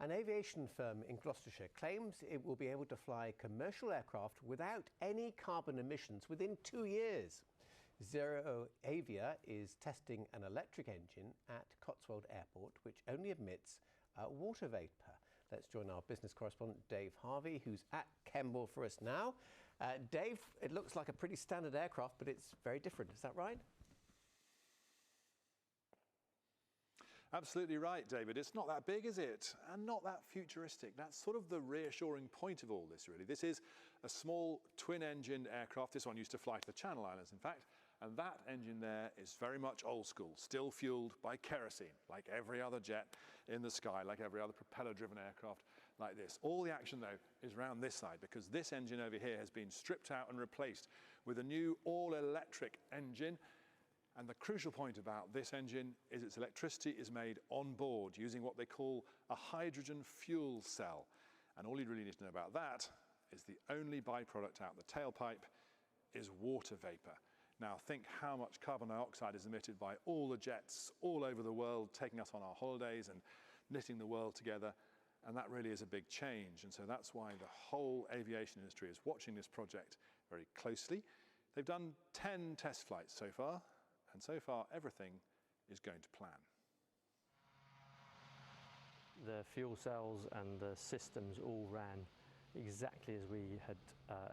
An aviation firm in Gloucestershire claims it will be able to fly commercial aircraft without any carbon emissions within 2 years. Zero Avia is testing an electric engine at Cotswold Airport which only emits water vapour. Let's join our business correspondent Dave Harvey, who's at Kemble for us now. Dave, it looks like a pretty standard aircraft, but it's very different. Is that right? Absolutely right, David. It's not that big, is it? And not that futuristic. That's sort of the reassuring point of all this, really. This is a small twin-engined aircraft. This one used to fly to the Channel Islands, in fact. And that engine there is very much old school, still fueled by kerosene, like every other jet in the sky, like every other propeller-driven aircraft like this. All the action, though, is around this side, because this engine over here has been stripped out and replaced with a new all-electric engine. And the crucial point about this engine is its electricity is made on board using what they call a hydrogen fuel cell. And all you really need to know about that is the only byproduct out the tailpipe is water vapor. Now think how much carbon dioxide is emitted by all the jets all over the world, taking us on our holidays and knitting the world together. And that really is a big change. And so that's why the whole aviation industry is watching this project very closely. They've done 10 test flights so far. And so far, everything is going to plan. The fuel cells and the systems all ran exactly as we had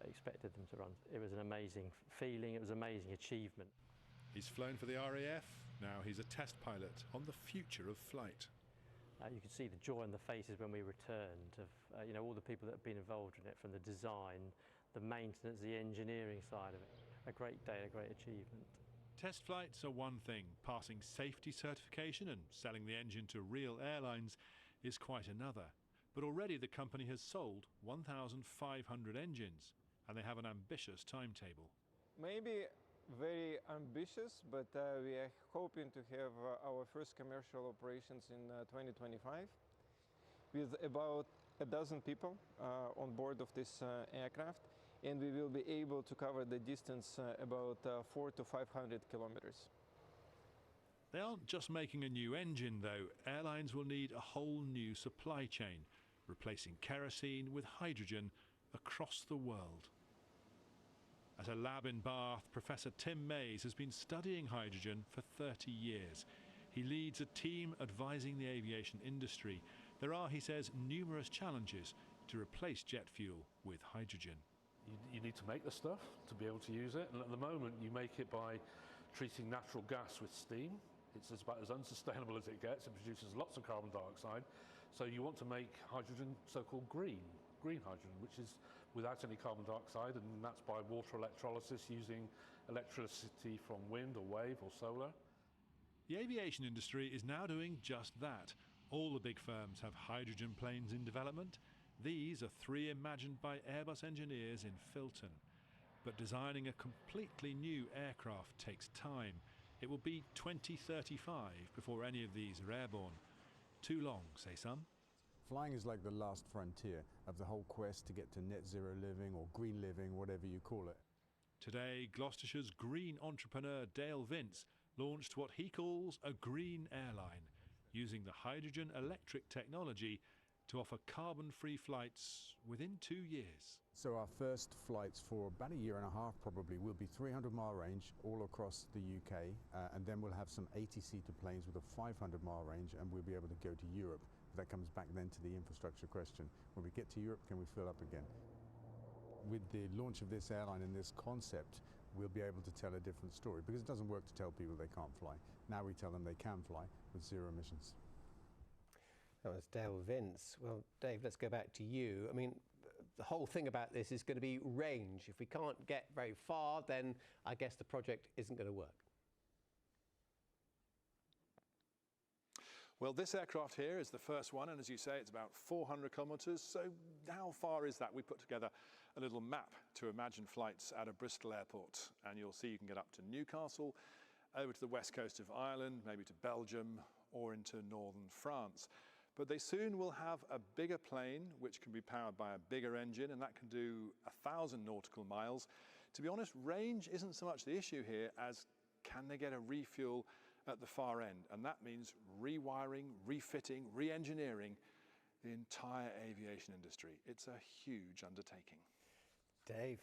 expected them to run. It was an amazing feeling, it was an amazing achievement. He's flown for the RAF, now he's a test pilot on the future of flight. You could see the joy on the faces when we returned of all the people that have been involved in it, from the design, the maintenance, the engineering side of it. A great day, a great achievement. Test flights are one thing, passing safety certification and selling the engine to real airlines is quite another. But already the company has sold 1,500 engines and they have an ambitious timetable. Maybe very ambitious, but we are hoping to have our first commercial operations in 2025 with about a dozen people on board of this aircraft. And we will be able to cover the distance about 400 to 500 kilometers. They aren't just making a new engine, though. Airlines will need a whole new supply chain, replacing kerosene with hydrogen across the world. At a lab in Bath, Professor Tim Mays has been studying hydrogen for 30 years. He leads a team advising the aviation industry. There are, he says, numerous challenges to replace jet fuel with hydrogen. You need to make the stuff to be able to use it, and at the moment you make it by treating natural gas with steam. It's about as unsustainable as it gets. It produces lots of carbon dioxide. So you want to make hydrogen so-called green hydrogen, which is without any carbon dioxide, and that's by water electrolysis using electricity from wind or wave or solar. The aviation industry is now doing just that. All the big firms have hydrogen planes in development. These are 3 imagined by Airbus engineers in Filton. But designing a completely new aircraft takes time. It will be 2035 before any of these are airborne. Too long, say some. Flying is like the last frontier of the whole quest to get to net zero living or green living, whatever you call it. Today, Gloucestershire's green entrepreneur Dale Vince launched what he calls a green airline, using the hydrogen electric technology to offer carbon-free flights within 2 years. So our first flights for about 1.5 years probably will be 300-mile range all across the UK, and then we'll have some 80-seater planes with a 500-mile range, and we'll be able to go to Europe. That comes back then to the infrastructure question. When we get to Europe, can we fill up again? With the launch of this airline and this concept, we'll be able to tell a different story, because it doesn't work to tell people they can't fly. Now we tell them they can fly with zero emissions. That was Dale Vince. Well, Dave, let's go back to you. I mean, the whole thing about this is going to be range. If we can't get very far, then I guess the project isn't going to work. Well, this aircraft here is the first one, and as you say, it's about 400 kilometres. So how far is that? We put together a little map to imagine flights out of Bristol Airport, and you'll see you can get up to Newcastle, over to the west coast of Ireland, maybe to Belgium, or into northern France. But they soon will have a bigger plane, which can be powered by a bigger engine, and that can do 1,000 nautical miles. To be honest, range isn't so much the issue here as can they get a refuel at the far end? And that means rewiring, refitting, re-engineering the entire aviation industry. It's a huge undertaking. Dave,